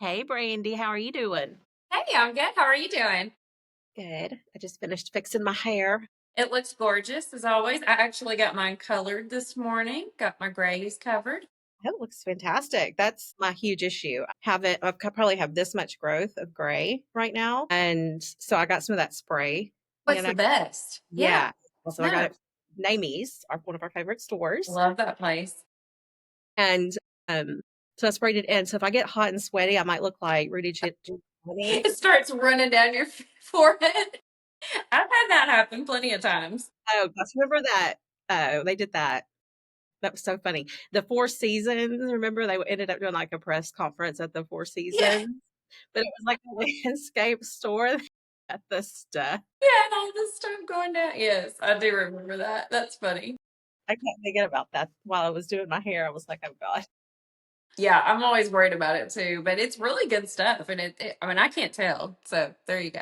Hey, Brandy, how are you doing? Hey, I'm good. How are you doing? Good. I just finished fixing my hair. It looks gorgeous as always. I actually got mine colored this morning, got my grays covered. It looks fantastic. That's my huge issue. Probably have this much growth of gray right now. And so I got some of that spray, you What's know. the best? Yeah, Yeah. Also, I got no, it from Namies, one of our favorite stores. love that place. And um, so I sprayed it in. So if I get hot and sweaty, I might look like Rudy Giuliani. It starts running down your forehead. I've had that happen plenty of times. Oh, gosh, remember that? They did that. That was so funny. The Four Seasons, remember they ended up doing like a press conference at the Four Yeah, Seasons, but it was like a landscape store at the stuff. yeah, and all this stuff going down. Yes, I do remember that. That's funny. I kept thinking about that while I was doing my hair. I was like, oh God. Yeah, I'm always worried about it too, but it's really good stuff, and I mean, I can't tell. So there you go.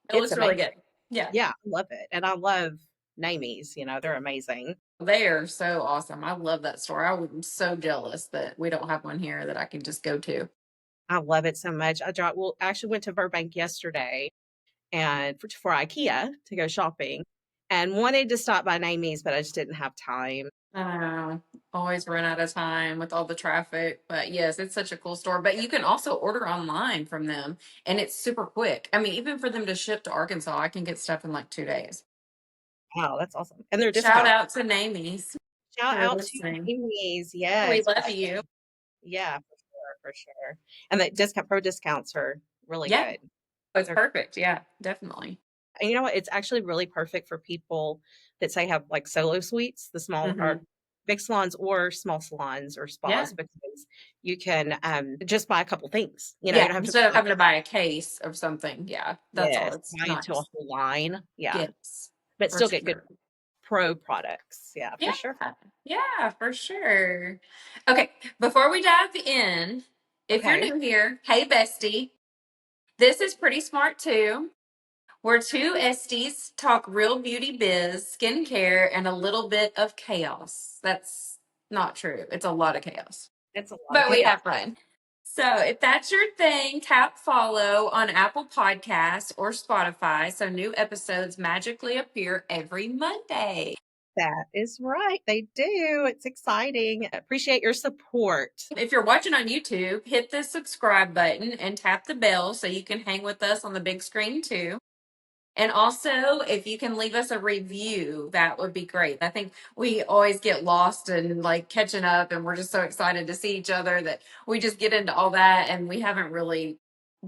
It It's looks really amazing. good. Yeah. Yeah, I love it. And I love Namies, they're amazing. They are so awesome. I love that store. I'm so jealous that we don't have one here that I can just go to. I love it so much. I actually went to Burbank yesterday and for IKEA to go shopping and wanted to stop by Namies, but I just didn't have time. I know. Always run out of time with all the traffic. But yes, it's such a cool store. But you can also order online from them and it's super quick. I mean, even for them to ship to Arkansas, I can get stuff in like 2 days. Wow, that's awesome. And they're Shout discount. out to Namies Shout for out to listening. Amy's. We Yes. love you. Yeah, for sure, for sure. And the discounts are really Yeah, good. it's They're, perfect. Yeah, definitely. and you know what? It's actually really perfect for people that say have like solo suites, the small or Hmm. big salons or small salons or Yeah. spas, because you can just buy a couple things. You Yeah. don't have to Instead of buy, having to buy a case of something. Yeah, that's all. yes, It's buy into a nice. whole line. Yeah. Yes, But for still get good sure. pro products. Yeah, for Yeah, sure. yeah, for sure. Okay, before we dive in, if you're Okay. new here, hey bestie, this is Pretty Smart too. We're two esties talk real beauty biz, skincare, and a little bit of chaos. That's not true. It's a lot of chaos, It's a lot of but we chaos. have fun. So if that's your thing, tap follow on Apple Podcasts or Spotify so new episodes magically appear every Monday. That is right. They do. It's exciting. Appreciate your support. If you're watching on YouTube, hit the subscribe button and tap the bell so you can hang with us on the big screen too. And also, if you can leave us a review, that would be great. I think we always get lost in like catching up, and we're just so excited to see each other that we just get into all that, and we haven't really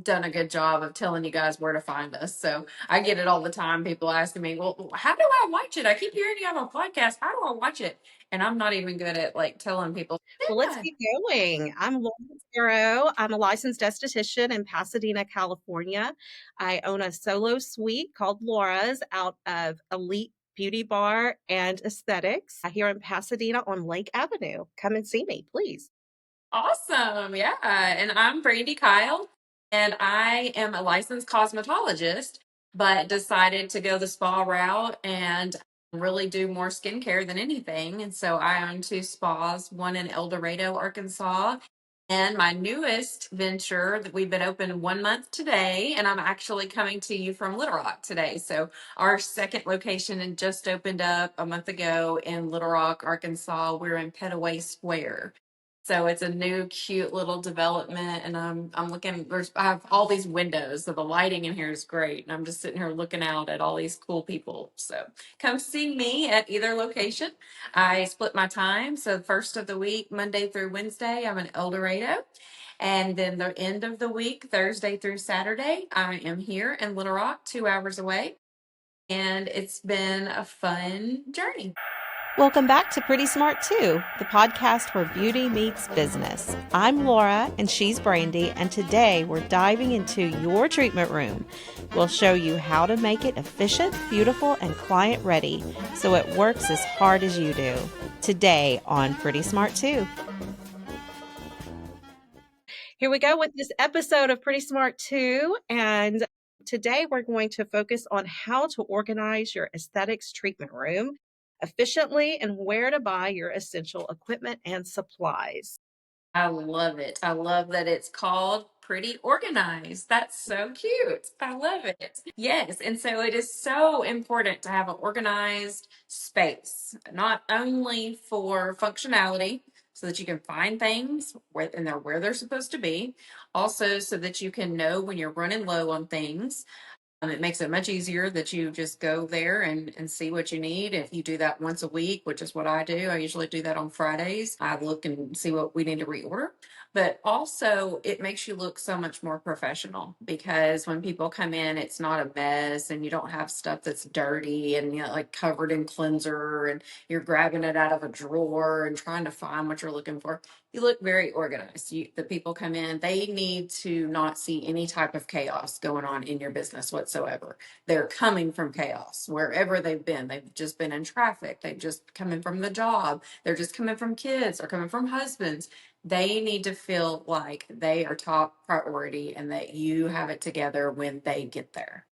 done a good job of telling you guys where to find us. So I get it all the time. People asking me, well, how do I watch it? I keep hearing you have a podcast. How do I watch it? And I'm not even good at like telling people. Well, let's Yeah. keep going. I'm Laura Zero. I'm a licensed esthetician in Pasadena, California. I own a solo suite called Laura's out of Elite Beauty Bar and Aesthetics here in Pasadena on Lake Avenue. Come and see me, please. Awesome. Yeah. And I'm Brandy Kyle, and I am a licensed cosmetologist, but decided to go the spa route and really do more skincare than anything. And so I own two spas, one in El Dorado, Arkansas. And my newest venture that we've been open 1 month today, and I'm actually coming to you from Little Rock today. So our second location and just opened up a month ago in Little Rock, Arkansas. We're in Petaway Square. So it's a new, cute little development, and I'm looking. I have all these windows, so the lighting in here is great, and I'm just sitting here looking out at all these cool people. So come see me at either location. I split my time, so the first of the week, Monday through Wednesday, I'm in El Dorado, and then the end of the week, Thursday through Saturday, I am here in Little Rock, 2 hours away, and it's been a fun journey. Welcome back to Pretty Smart Too, the podcast where beauty meets business. I'm Laura and she's Brandy, and today we're diving into your treatment room. We'll show you how to make it efficient, beautiful, and client ready so it works as hard as you do. Today on Pretty Smart Too. Here we go with this episode of Pretty Smart Too, and today we're going to focus on how to organize your aesthetics treatment room efficiently and where to buy your essential equipment and supplies. I love it. I love that it's called pretty organized. That's so cute. I love it. Yes. And so it is so important to have an organized space, not only for functionality, so that you can find things where they're supposed to be, also so that you can know when you're running low on things. It makes it much easier that you just go there and see what you need. If you do that once a week, which is what I do, I usually do that on Fridays. I look and see what we need to reorder. But also, it makes you look so much more professional because when people come in, it's not a mess and you don't have stuff that's dirty and like covered in cleanser and you're grabbing it out of a drawer and trying to find what you're looking for. You look very organized. The people come in, they need to not see any type of chaos going on in your business whatsoever. They're coming from chaos wherever they've been. They've just been in traffic. They've just coming from the job. They're just coming from kids or coming from husbands. They need to feel like they are top priority and that you have it together when they get there.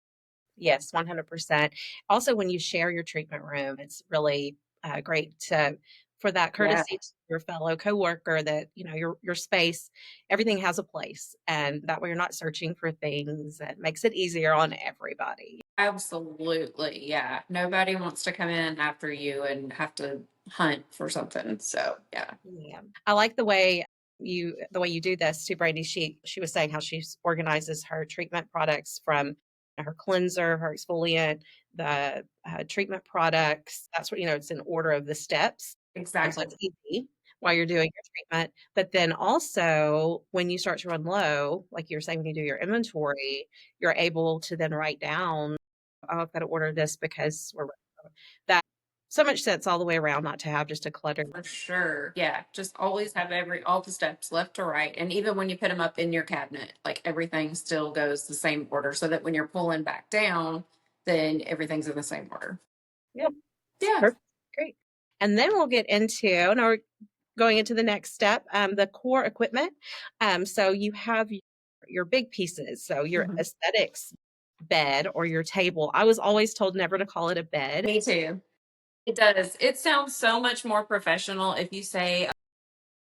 Yes, 100%. Also, when you share your treatment room, it's really great to for that Yeah. courtesy to your fellow coworker that, your space, everything has a place. And that way you're not searching for things. It makes it easier on everybody. Absolutely. Yeah. Nobody wants to come in after you and have to hunt for something. So, yeah. Yeah. I like the way you do this too, Brandy. She was saying how she organizes her treatment products from her cleanser, her exfoliant, the treatment products. That's what, it's in order of the steps. So Exactly. it's easy while you're doing your treatment. But then also when you start to run low, like you were saying, when you do your inventory, you're able to then write down, oh, I've got to order this because we're that so much sense all the way around not to have just a cluttered. For sure. Yeah. Just always have all the steps left to right. And even when you put them up in your cabinet, like everything still goes the same order so that when you're pulling back down, then everything's in the same order. Yeah. Yeah. Perfect. Great. And then we'll get into, now we're going into the next step, the core equipment. So you have your big pieces. So your Mhm. aesthetics bed or your table. I was always told never to call it a bed. Me too. It does. It sounds so much more professional if you say,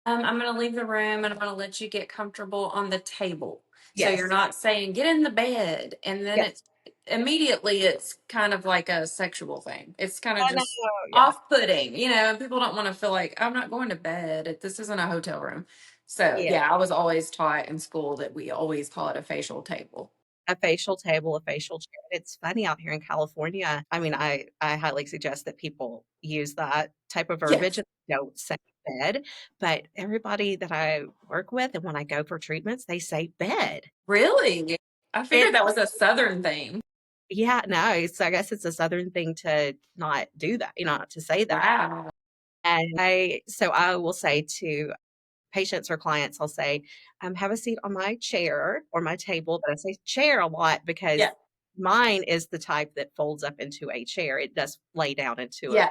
I'm going to leave the room and I'm going to let you get comfortable on the table. So you're Yes. not saying get in the bed and then Yes. it's immediately it's kind of like a sexual thing. It's kind of I know. just Yeah. off-putting, and people don't want to feel like I'm not going to bed. This isn't a hotel room. So Yeah. yeah, I was always taught in school that we always call it a facial table. A facial table, a facial chair. It's funny out here in California. I mean, I highly suggest that people use that type of verbiage Yes. and don't say bed, but everybody that I work with and when I go for treatments, they say bed. Really? I figured It that was a Southern thing. Yeah, no, I guess it's a Southern thing to not do that, not to say that. Wow. And I will say to patients or clients, I'll say, have a seat on my chair or my table. But I say chair a lot because Yeah. mine is the type that folds up into a chair. It does lay down into a Yeah.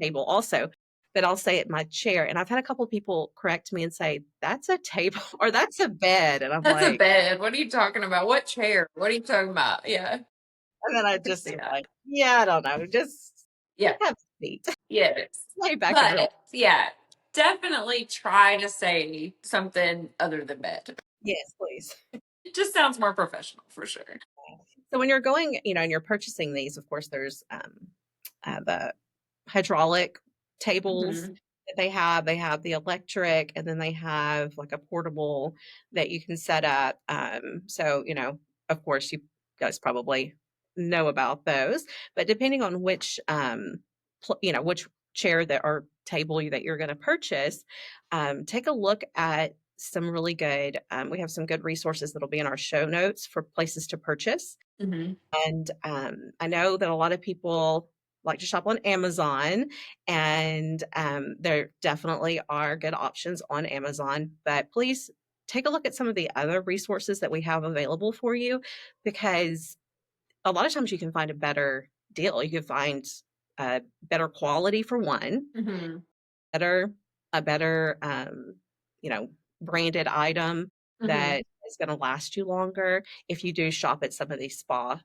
table also. But I'll say it my chair. And I've had a couple of people correct me and say, that's a table or that's a bed. And I'm That's a like, bed. What are you talking about? What chair? What are you talking about? Yeah. and then I I can just see am that. like, yeah, I don't know. Just Yeah. have a seat. Yes. Lay back and relax. But yeah, definitely try to say something other than bed. Yes, please. It just sounds more professional for sure. So when you're going, and you're purchasing these, of course, there's the hydraulic tables Hmm. that they have. They have the electric, and then they have like a portable that you can set up. So, of course, you guys probably know about those, but depending on which, which chair that or table that you're going to purchase, take a look at some really good. We have some good resources that'll be in our show notes for places to purchase. Hmm. And I know that a lot of people like to shop on Amazon, and there definitely are good options on Amazon. But please take a look at some of the other resources that we have available for you, because a lot of times you can find a better deal. You can find better quality for one, Hmm. better a better you know branded item Hmm. that is going to last you longer if you do shop at some of these spa Yeah.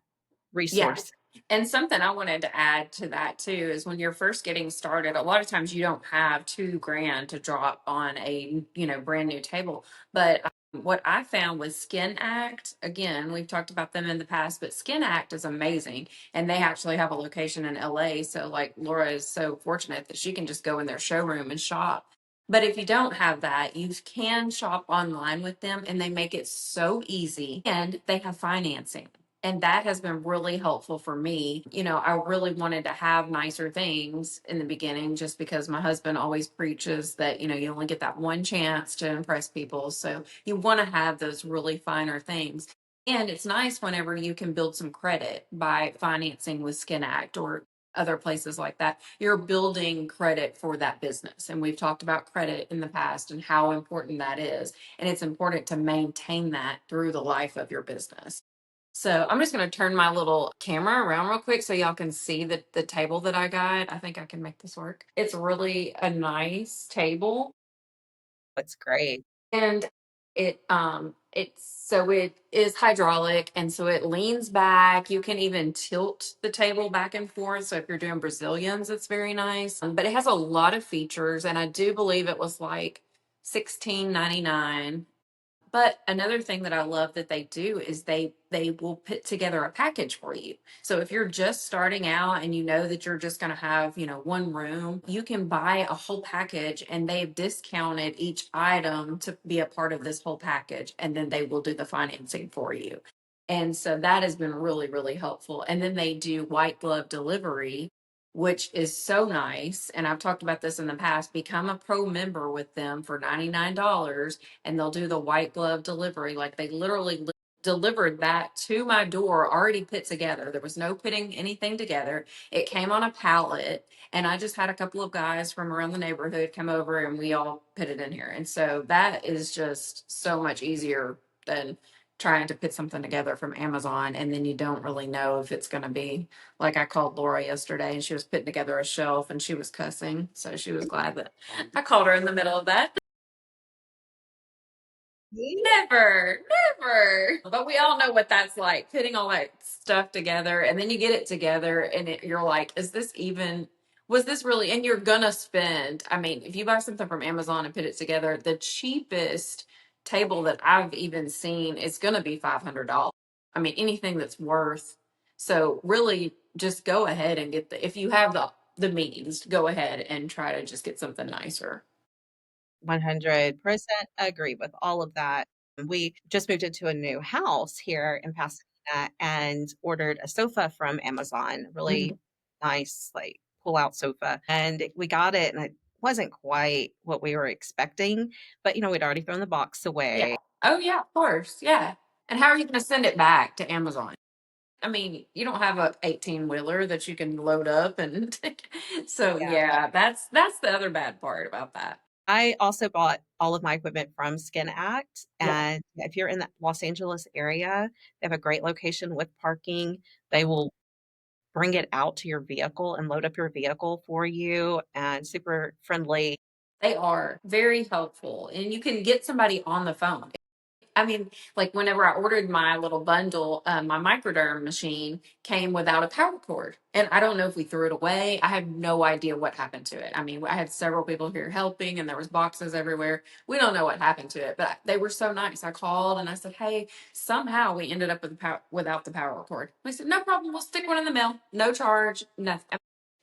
resources. And something I wanted to add to that too is when you're first getting started, a lot of times you don't have 2 grand to drop on a, brand new table. But What I found with Skin Act, again, we've talked about them in the past, but Skin Act is amazing. And they actually have a location in LA. So, like, Laura is so fortunate that she can just go in their showroom and shop. But if you don't have that, you can shop online with them and they make it so easy and they have financing. And that has been really helpful for me. You know, I really wanted to have nicer things in the beginning just because my husband always preaches that, you know, you only get that one chance to impress people. So you want to have those really finer things. And it's nice whenever you can build some credit by financing with Skin Act or other places like that. You're building credit for that business. And we've talked about credit in the past and how important that is. And it's important to maintain that through the life of your business. So I'm just going to turn my little camera around real quick so y'all can see the table that I got. I think I can make this work. It's really a nice table. It's great. And it is hydraulic and so it leans back. You can even tilt the table back and forth. So if you're doing Brazilians, it's very nice. But it has a lot of features and I do believe it was like 16.99. But another thing that I love that they do is they will put together a package for you. So if you're just starting out and you know that you're just going to have, you know, one room, you can buy a whole package and they've discounted each item to be a part of this whole package and then they will do the financing for you. And so that has been really, really helpful. And then they do white glove delivery, which is so nice. And I've talked about this in the past. Become a pro member with them for $99 and they'll do the white glove delivery. Like they literally delivered that to my door already put together. There was no putting anything together. It came on a pallet and I just had a couple of guys from around the neighborhood come over and we all put it in here. And so that is just so much easier than trying to put something together from Amazon and then you don't really know if it's going to be like I called Laura yesterday and she was putting together a shelf and she was cussing. So she was glad that I called her in the middle of that. Never, never. But we all know what that's like, putting all that stuff together, and then you get it together, and you're like, is this even, was this really, and you're gonna spend, I mean, if you buy something from Amazon and put it together, the cheapest table that I've even seen is gonna be $500. I mean, anything that's worth, so really just go ahead and get if you have the means, go ahead and try to just get something nicer. 100% agree with all of that. We just moved into a new house here in Pasadena and ordered a sofa from Amazon, really Mhm. nice, like pull out sofa. And we got it, and it wasn't quite what we were expecting, but we'd already thrown the box Yeah. away. Oh, yeah, of course. Yeah. And how are you going to send it back to Amazon? I mean, you don't have a 18 wheeler that you can load up and so Yeah. yeah, that's the other bad part about that. I also bought all of my equipment from Skin Act. Yeah. And if you're in the Los Angeles area, they have a great location with parking. They will bring it out to your vehicle and load up your vehicle for you and super friendly. They are very helpful and you can get somebody on the phone. I mean, like whenever I ordered my little bundle, my microderm machine came without a power cord. And I don't know if we threw it away. I have no idea what happened to it. I mean, I had several people here helping and there was boxes everywhere. We don't know what happened to it, but they were so nice. I called and I said, hey, somehow we ended up with without the power cord. They said, no problem. We'll stick one in the mail. No charge, nothing.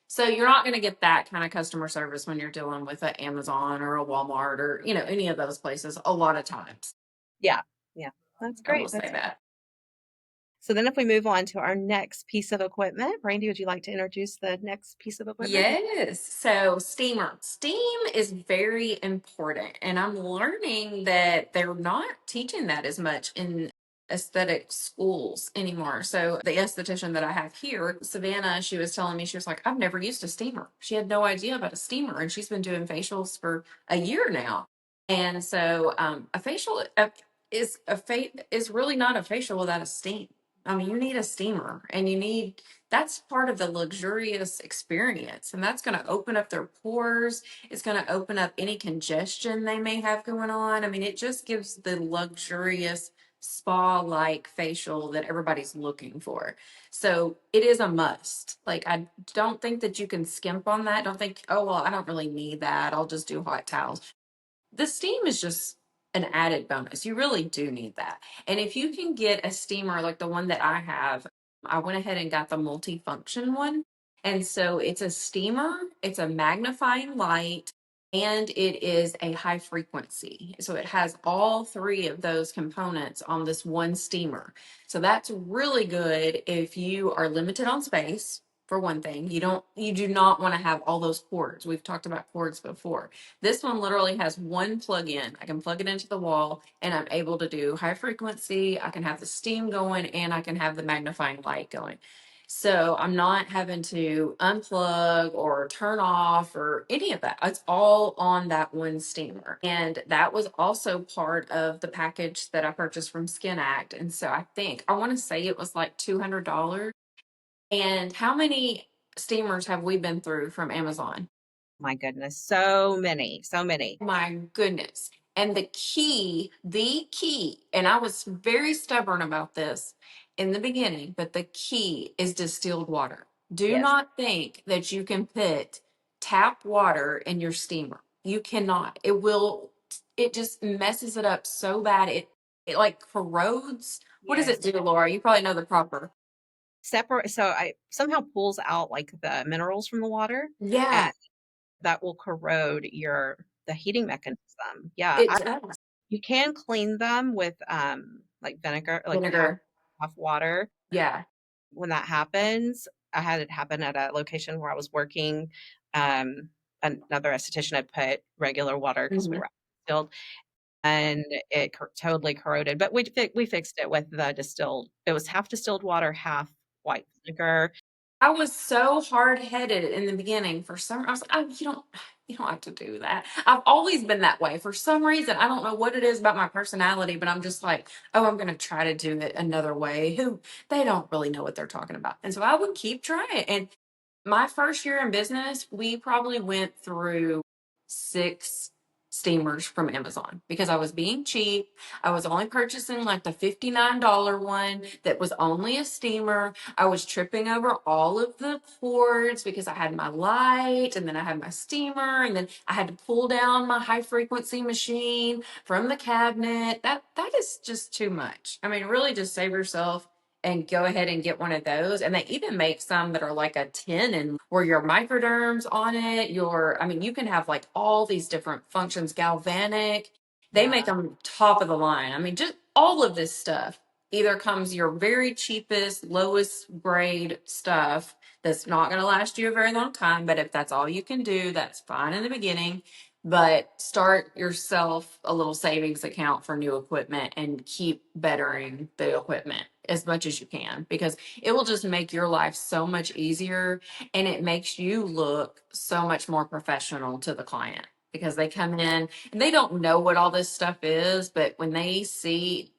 So you're not going to get that kind of customer service when you're dealing with an Amazon or a Walmart or, you know, any of those places a lot of times. Yeah. Yeah. That's I will great. say that. So then if we move on to our next piece of equipment, Brandy, would you like to introduce the next piece of equipment? Yes. So steamer. Steam is very important. And I'm learning that they're not teaching that as much in aesthetic schools anymore. So the esthetician that I have here, Savannah, she was telling me, she was like, I've never used a steamer. She had no idea about a steamer. And she's been doing facials for a year now. And so a facial is really not a facial without a steam. I mean, you need a steamer and you need that's part of the luxurious experience. And that's going to open up their pores. It's going to open up any congestion they may have going on. I mean, it just gives the luxurious spa like facial that everybody's looking for. So it is a must. Like, I don't think that you can skimp on that. Don't think, oh, well, I don't really need that. I'll just do hot towels. The steam is just an added bonus. You really do need that. And if you can get a steamer like the one that I have, I went ahead and got the multifunction one. And so it's a steamer, it's a magnifying light, and it is a high frequency. So it has all three of those components on this one steamer. So that's really good if you are limited on space. For one thing, you do not want to have all those cords. We've talked about cords before. This one literally has one plug in. I can plug it into the wall and I'm able to do high frequency. I can have the steam going and I can have the magnifying light going. So I'm not having to unplug or turn off or any of that. It's all on that one steamer. And that was also part of the package that I purchased from Skin Act. And so I want to say it was like $200. And how many steamers have we been through from Amazon? My goodness, so many, so many. My goodness. And the key, and I was very stubborn about this in the beginning, but the key is distilled water. Do Yes. not think that you can put tap water in your steamer. You cannot. It just messes it up so bad. It like corrodes. What does Yes. it do, Laura? You probably know the proper. Separate, so I somehow pulls out like the minerals from the water, and Yeah, that will corrode the heating mechanism. Yeah, it does. you can clean them with like vinegar, like half Vinegar. water. Yeah. When that happens, I had it happen at a location where I was working. Um, Another esthetician had put regular water because we Mhm. were distilled, and it totally corroded. But we fixed it with the distilled. It was half distilled water, half white vinegar. I was so hard-headed in the beginning for some I was like, "Oh, you don't have to do that." I've always been that way. For some reason, I don't know what it is about my personality, but I'm just like, "Oh, I'm gonna try to do it another way." Who they don't really know what they're talking about. And so I would keep trying. And my first year in business, we probably went through 6 steamers from Amazon because I was being cheap. I was only purchasing like the $59 one that was only a steamer. I was tripping over all of the cords because I had my light and then I had my steamer and then I had to pull down my high frequency machine from the cabinet. That is just too much. I mean, really just save yourself and go ahead and get one of those. And they even make some that are like a 10 and where your microderms on it, I mean, you can have like all these different functions, galvanic. They make Yeah. them top of the line. I mean, just all of this stuff either comes your very cheapest, lowest grade stuff that's not going to last you a very long time. But if that's all you can do, that's fine in the beginning. But start yourself a little savings account for new equipment and keep bettering the equipment as much as you can because it will just make your life so much easier and it makes you look so much more professional to the client because they come in and they don't know what all this stuff is, but when they see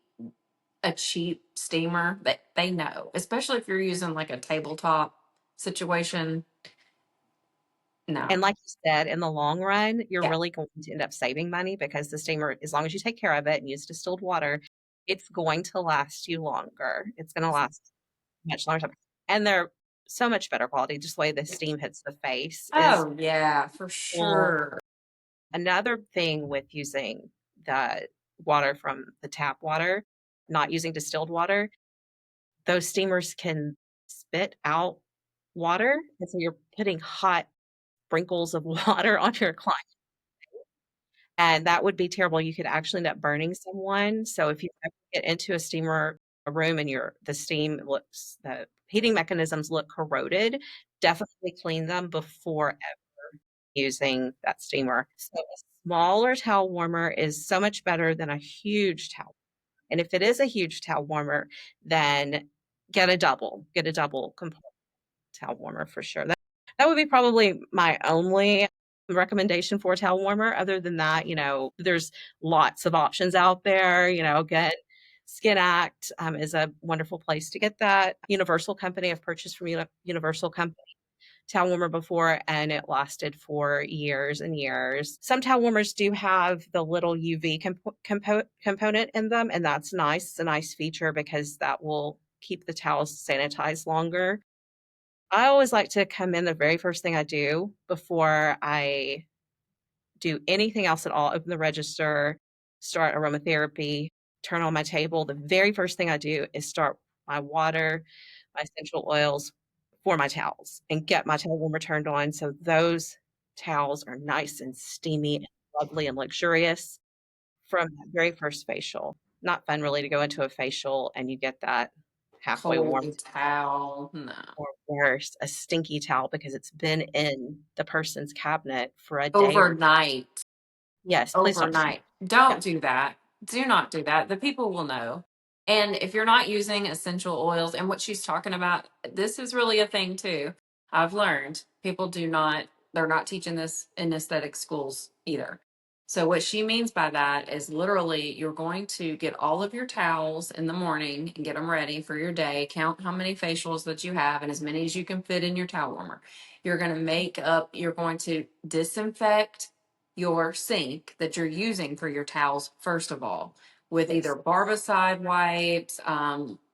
a cheap steamer, they know, especially if you're using like a tabletop situation. And No. like you said, in the long run, you're Yeah. really going to end up saving money because the steamer, as long as you take care of it and use distilled water, it's going to last you longer. It's going to last much longer time. And they're so much better quality. Just the way the steam hits the face is Oh, yeah, for cool. sure. Another thing with using the water from the tap water, not using distilled water, those steamers can spit out water. And so you're putting hot sprinkles of water on your client. And that would be terrible. You could actually end up burning someone. So if you ever get into a room and the heating mechanisms look corroded, definitely clean them before ever using that steamer. So a smaller towel warmer is so much better than a huge towel. And if it is a huge towel warmer, then get a double component towel warmer for sure. That would be probably my only recommendation for a towel warmer. Other than that, there's lots of options out there. Again, Skin Act is a wonderful place to get that. Universal Company, I've purchased from Universal Company towel warmer before, and it lasted for years and years. Some towel warmers do have the little UV component in them, and that's nice. It's a nice feature because that will keep the towels sanitized longer. I always like to come in the very first thing I do before I do anything else at all, open the register, start aromatherapy, turn on my table, the very first thing I do is start my water, my essential oils for my towels and get my towel warmer turned on so those towels are nice and steamy and lovely and luxurious from that very first facial. Not fun really to go into a facial and you get that halfway warm Cold towel. No. or worse, a stinky towel because it's been in the person's cabinet for a day or Overnight. yes, please don't do Overnight. yeah. Don't do that. Do not do that. The people will know. And if you're not using essential oils and what she's talking about, this is really a thing too. I've learned people do not, they're not teaching this in aesthetic schools either. So, what she means by that is literally you're going to get all of your towels in the morning and get them ready for your day. Count how many facials that you have and as many as you can fit in your towel warmer. You're going to make up, you're going to disinfect your sink that you're using for your towels, first of all, with either Yes. barbicide wipes.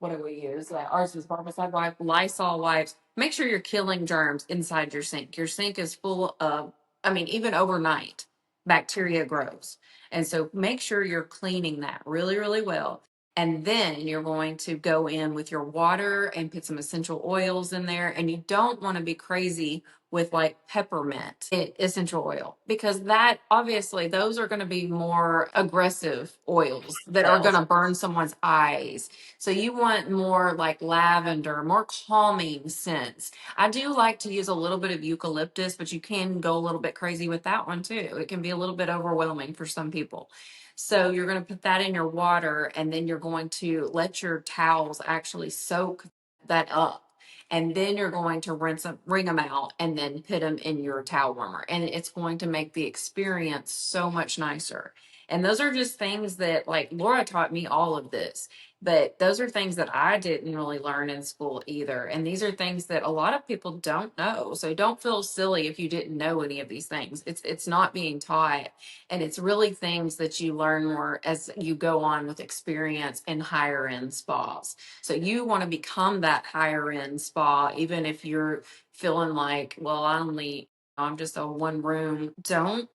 What do we use? Ours is barbicide wipe, Lysol wipes. Make sure you're killing germs inside your sink. Your sink is full of, I mean, even overnight, bacteria grows. And so make sure you're cleaning that really, really well. And then you're going to go in with your water and put some essential oils in there. And you don't want to be crazy with like peppermint essential oil because that obviously those are going to be more aggressive oils that are going Oils. to burn someone's eyes. So you want more like lavender, more calming scents. I do like to use a little bit of eucalyptus, but you can go a little bit crazy with that one too. It can be a little bit overwhelming for some people. So you're going to put that in your water and then you're going to let your towels actually soak that up, and then you're going to wring them out and then put them in your towel warmer, and it's going to make the experience so much nicer. And those are just things that, like, Laura taught me all of this, but those are things that I didn't really learn in school either, and these are things that a lot of people don't know. So don't feel silly if you didn't know any of these things. It's not being taught, and it's really things that you learn more as you go on with experience in higher end spas. So you want to become that higher end spa, even if you're feeling like, well, I'm just a one room. Don't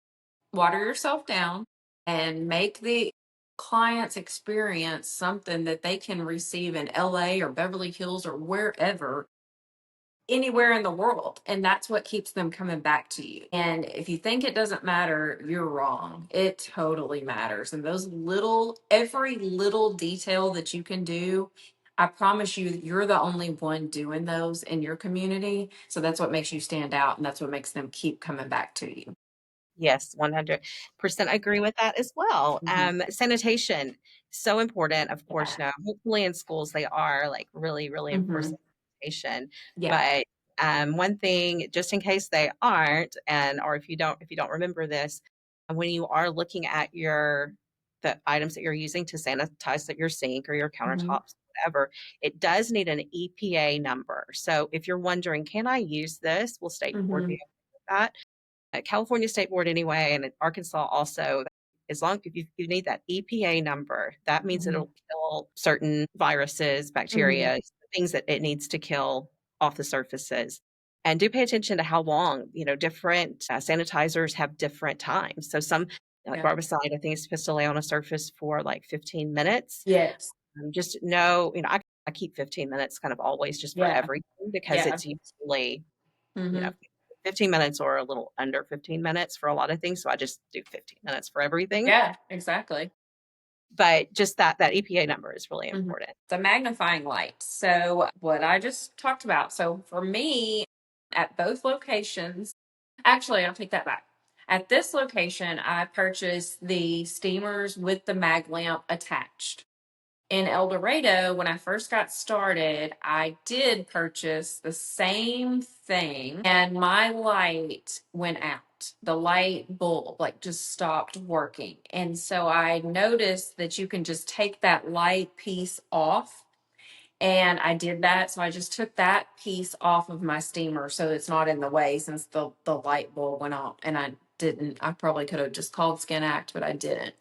water yourself down and make the client's experience something that they can receive in LA or Beverly Hills or wherever, anywhere in the world. And that's what keeps them coming back to you. And if you think it doesn't matter, you're wrong. It totally matters. And every little detail that you can do, I promise you, you're the only one doing those in your community. So that's what makes you stand out. And that's what makes them keep coming back to you. Yes, 100% agree with that as well. Hmm. Sanitation, so important, of course, now, hopefully in schools they are like really, really Hmm. enforcing sanitation. Yeah. But one thing, just in case they aren't, and or if you don't remember this, when you are looking at the items that you're using to sanitize your sink or your Hmm. countertops, whatever, it does need an EPA number. So if you're wondering, can I use this? Will state board be Hmm. okay with that? California State Board anyway, and Arkansas also. As long if you need that EPA number, that means Hmm. it'll kill certain viruses, Hmm. bacteria, things that it needs to kill off the surfaces. And do pay attention to how long, different sanitizers have different times. So some, like Yeah. barbicide, I think it's supposed to lay on a surface for like 15 minutes. Yes. Just know, I keep 15 minutes kind of always just for Yeah. everything because Yeah. it's usually you know, Hmm. 15 minutes or a little under 15 minutes for a lot of things. So I just do 15 minutes for everything. Yeah, exactly. But just that EPA number is really Mhm. important. It's a magnifying light. So, what I just talked about. So, for me, at both locations, actually, I'll take that back. At this location, I purchased the steamers with the mag lamp attached. In El Dorado, when I first got started, I did purchase the same thing, and my light went out. The light bulb like just stopped working. And so I noticed that you can just take that light piece off. And I did that. So I just took that piece off of my steamer so it's not in the way since the light bulb went off. And I didn't, I probably could have just called Skin Act, but I didn't.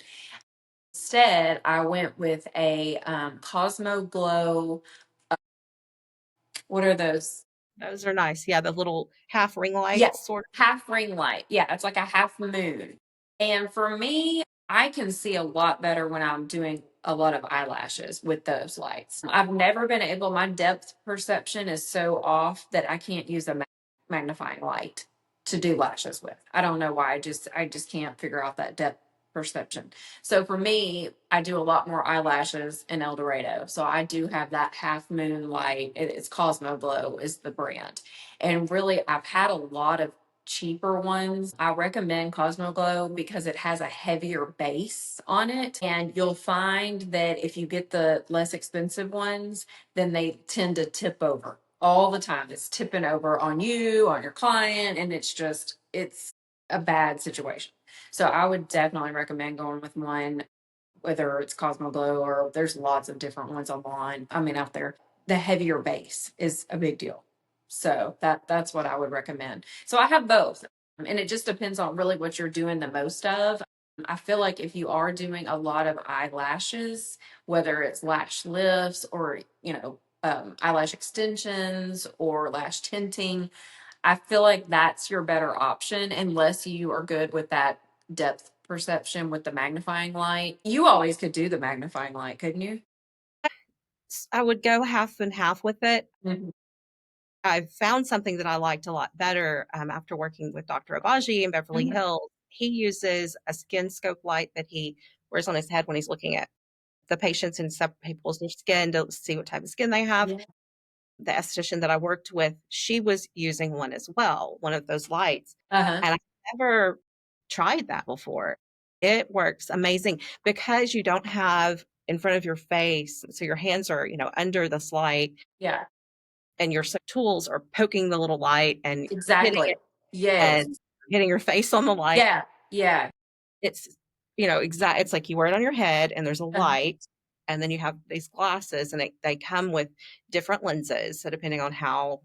Instead, I went with a CosmoGlo. What are those? Those are nice. Yeah, the little half ring Yeah, lights sort half ring light. Yeah, it's like a half moon. And for me, I can see a lot better when I'm doing a lot of eyelashes with those lights. I've never been able, my depth perception is so off that I can't use a magnifying light to do lashes with. I don't know why. I just can't figure out that depth perception. So for me, I do a lot more eyelashes in El Dorado. So I do have that half moon light. It's CosmoGlo is the brand. And really, I've had a lot of cheaper ones. I recommend CosmoGlo because it has a heavier base on it. And you'll find that if you get the less expensive ones, then they tend to tip over all the time. It's tipping over on you, on your client, and it's a bad situation. So I would definitely recommend going with one, whether it's CosmoGlo or there's lots of different ones online. I mean, out there, the heavier base is a big deal. So that's what I would recommend. So I have both, and it just depends on really what you're doing the most of. I feel like if you are doing a lot of eyelashes, whether it's lash lifts or eyelash extensions or lash tinting, I feel like that's your better option unless you are good with that depth perception with the magnifying light. You always could do the magnifying light, couldn't you? I would go half and half with it. Mhm. I've found something that I liked a lot better after working with Dr. Abaji in Beverly Mhm. Hills. He uses a skin scope light that he wears on his head when he's looking at the patients and people's their skin to see what type of skin they have. Yeah. The esthetician that I worked with, she was using one as well, one of those lights. Uh-huh. And I've never tried that before. It works amazing because you don't have in front of your face. So your hands are, under this light Yeah. and your tools are poking the little light and hitting Exactly. it Yes. and hitting your face on the light. Yeah. Yeah. It's, it's like you wear it on your head and there's a Uh-huh. light, and then you have these glasses and they come with different lenses. So depending on how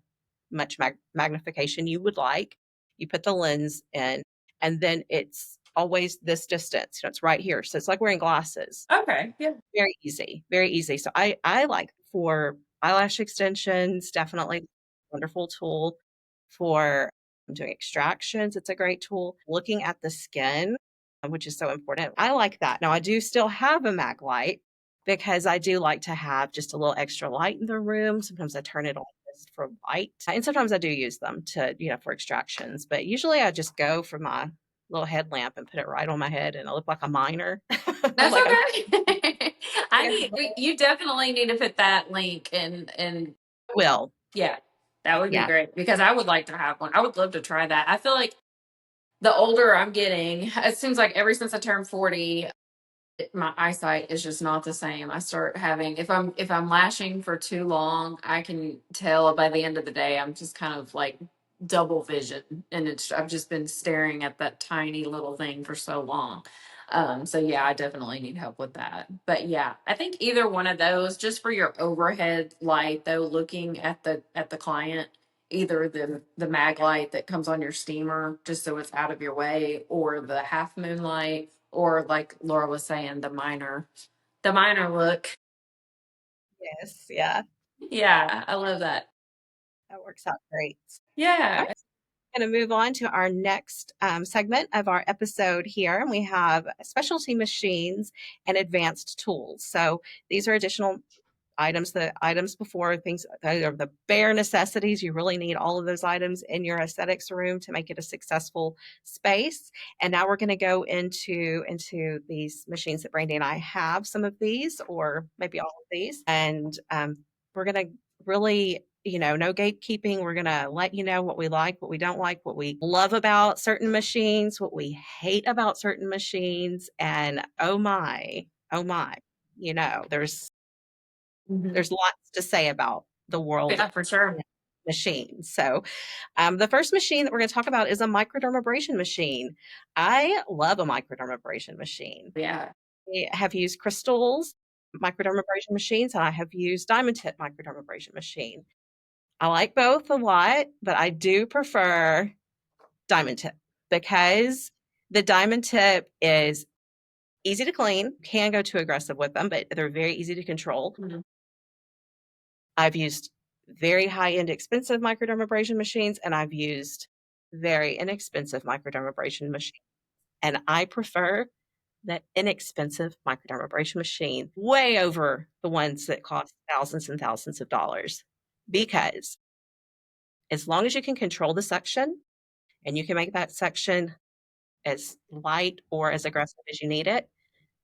much magnification you would like, you put the lens in, and then it's always this distance. It's right here. So it's like wearing glasses. Okay. Yeah. Very easy, very easy. So I like for eyelash extensions, definitely wonderful tool. For doing extractions, it's a great tool. Looking at the skin, which is so important. I like that. Now I do still have a MAC light because I do like to have just a little extra light in the room. Sometimes I turn it on just for light. And sometimes I do use them to, for extractions. But usually I just go for my little headlamp and put it right on my head and I look like a miner. That's like I'm okay. You definitely need to put that link in. will. Yeah. That would be Yeah. great because I would like to have one. I would love to try that. I feel like the older I'm getting, it seems like ever since I turned 40, my eyesight is just not the same. I start having if I'm lashing for too long, I can tell by the end of the day I'm just kind of like double vision, and I've just been staring at that tiny little thing for so long. So yeah, I definitely need help with that. But yeah, I think either one of those, just for your overhead light though, looking at the client, either the mag light that comes on your steamer just so it's out of your way, or the half moon light, or like Laura was saying, the minor look. Yes. Yeah. Yeah, I love that. That works out great. All Yeah. right. Going to move on to our next segment of our episode here. And we have specialty machines and advanced tools. So these are additional items, the items before things that are the bare necessities. You really need all of those items in your aesthetics room to make it a successful space. And now we're going to go into these machines that Brandy and I have, some of these or maybe all of these. And we're going to really, no gatekeeping. We're going to let you know what we like, what we don't like, what we love about certain machines, what we hate about certain machines. And oh my, there's Mhm. there's lots to say about the world of Yeah, for sure. machines. So, the first machine that we're going to talk about is a microdermabrasion machine. I love a microdermabrasion machine. Yeah. I have used crystals microdermabrasion machines, and I have used diamond tip microdermabrasion machine. I like both a lot, but I do prefer diamond tip because the diamond tip is easy to clean. Can go too aggressive with them, but they're very easy to control. Mhm. I've used very high-end expensive microdermabrasion machines, and I've used very inexpensive microdermabrasion machines. And I prefer that inexpensive microdermabrasion machine way over the ones that cost thousands and thousands of dollars. Because as long as you can control the suction and you can make that suction as light or as aggressive as you need it,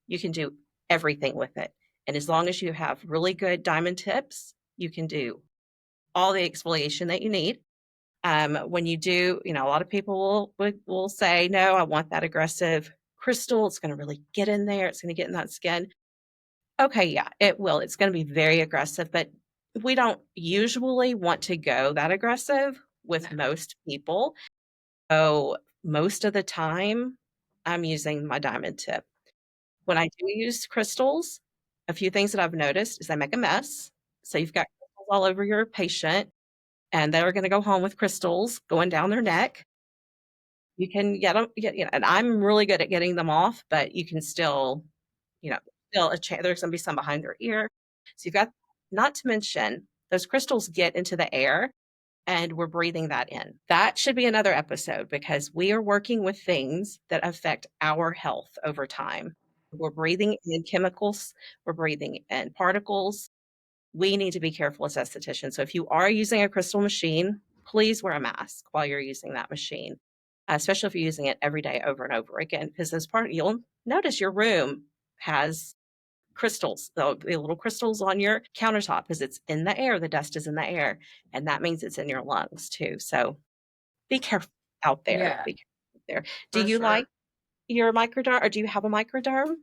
you can do everything with it. And as long as you have really good diamond tips, you can do all the exfoliation that you need. When you do, a lot of people will say, no, I want that aggressive crystal. It's going to really get in there. It's going to get in that skin. Okay, yeah, it will. It's going to be very aggressive, but we don't usually want to go that aggressive with No. most people. So most of the time, I'm using my diamond tip. When I do use crystals, a few things that I've noticed is they make a mess. So you've got crystals all over your patient, and they're going to go home with crystals going down their neck. You can get them, and I'm really good at getting them off, but you can still, still there's going to be some behind their ear. So you've got, not to mention, those crystals get into the air and we're breathing that in. That should be another episode because we are working with things that affect our health over time. We're breathing in chemicals, we're breathing in particles. We need to be careful as estheticians. So if you are using a crystal machine, please wear a mask while you're using that machine, especially if you're using it every day over and over again, because as part, you'll notice your room has crystals, the little crystals on your countertop because it's in the air. The dust is in the air, and that means it's in your lungs too. So be careful out there. Yeah, Be careful out there. Do for you like sure. your microderm, or do you have a microderm?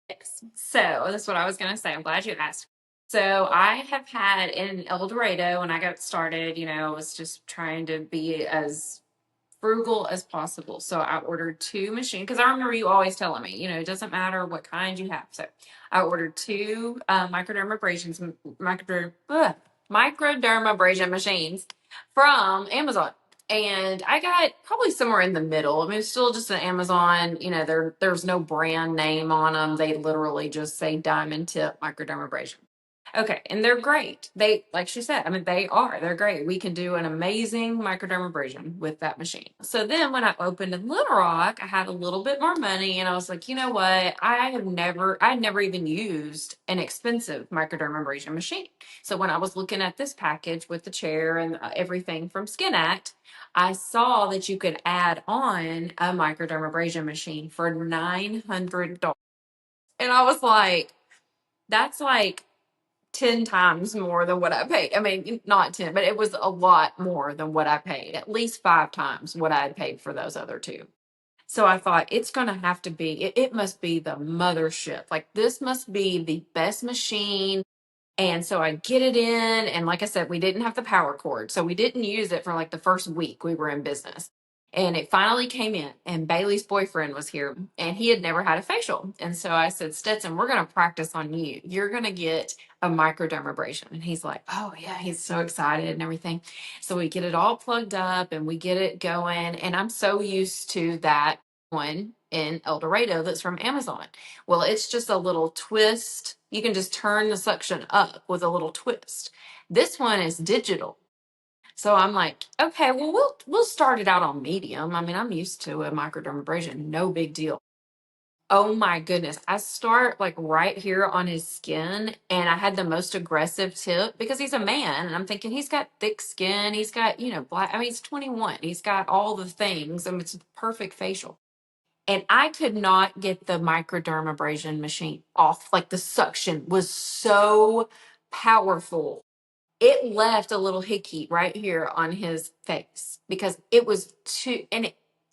Yes. So that's what I was going to say. I'm glad you asked. So I have had in El Dorado when I got started, I was just trying to be as frugal as possible. So I ordered two machines because I remember you always telling me, it doesn't matter what kind you have. So I ordered two microdermabrasion machines from Amazon. And I got probably somewhere in the middle. I mean, it's still just an Amazon, there's no brand name on them. They literally just say diamond tip microdermabrasion. Okay, and they're great. Like she said, I mean, they're great. We can do an amazing microdermabrasion with that machine. So then when I opened in Little Rock, I had a little bit more money and I was like, you know what? I'd never even used an expensive microdermabrasion machine. So when I was looking at this package with the chair and everything from Skin Act, I saw that you could add on a microdermabrasion machine for $900. And I was like, that's like 10 times more than what I paid. I mean, not 10, but it was a lot more than what I paid, at least 5 times what I had paid for those other two. So I thought it's going to have to be, it must be the mothership. Like, this must be the best machine. And so I get it in. And like I said, we didn't have the power cord. So we didn't use it for like the first week we were in business. And it finally came in, and Bailey's boyfriend was here, and he had never had a facial. And so I said, Stetson, we're going to practice on you. You're going to get a microdermabrasion. And he's like, oh, yeah, he's so excited and everything. So we get it all plugged up and we get it going. And I'm so used to that one in El Dorado that's from Amazon. Well, it's just a little twist. You can just turn the suction up with a little twist. This one is digital. So I'm like, okay, well, we'll start it out on medium. I mean, I'm used to a microdermabrasion, no big deal. Oh my goodness. I start like right here on his skin, and I had the most aggressive tip because he's a man. And I'm thinking he's got thick skin. He's got, black. I mean, he's 21. He's got all the things. I mean, it's a perfect facial. And I could not get the microdermabrasion machine off. Like, the suction was so powerful. It left a little hickey right here on his face because it was too, and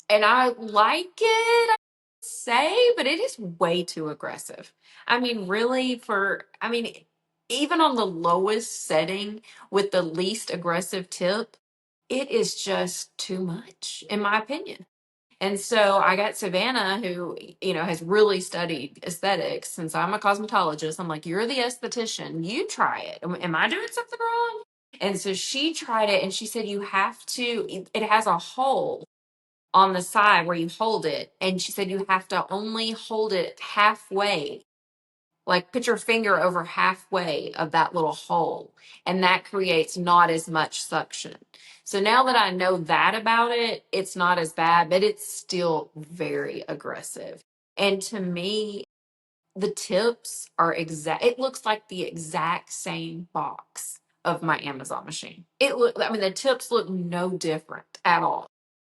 I like it, I say, but it is way too aggressive. I mean, really, even on the lowest setting with the least aggressive tip, it is just too much, in my opinion. And so I got Savannah, who, has really studied aesthetics. Since I'm a cosmetologist, I'm like, you're the esthetician. You try it. Am I doing something wrong? And so she tried it, and she said, you have to, it has a hole on the side where you hold it. And she said, you have to only hold it halfway, like put your finger over halfway of that little hole, and that creates not as much suction. So now that I know that about it, it's not as bad, but it's still very aggressive. And to me, the tips are exact. It looks like the exact same box of my Amazon machine. I mean, the tips look no different at all.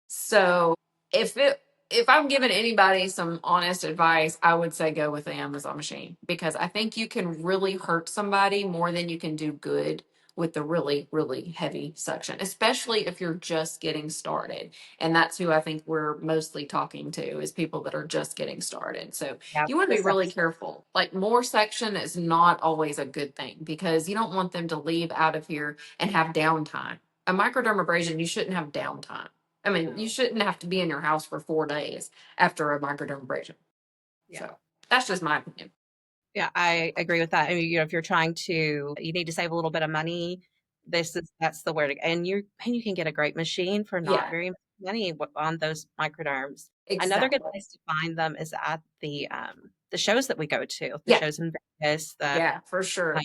So if it if I'm giving anybody some honest advice, I would say go with the Amazon machine, because I think you can really hurt somebody more than you can do good with the really, really heavy suction, especially if you're just getting started. And that's who I think we're mostly talking to, is people that are just getting started. So Yeah, you want to be this really episode. careful. Like, more section is not always a good thing, because you don't want them to leave out of here and have downtime. A microdermabrasion, you shouldn't have downtime. I mean, you shouldn't have to be in your house for 4 days after a microdermabrasion. Yeah. So that's just my opinion. Yeah, I agree with that. I mean, if you're trying to, you need to save a little bit of money. That's the word. And you can get a great machine for not Yeah, very much money on those microderms. Another good exactly. place to find them is at the shows that we go to, the Yeah, shows in Vegas, yeah, for uh, sure.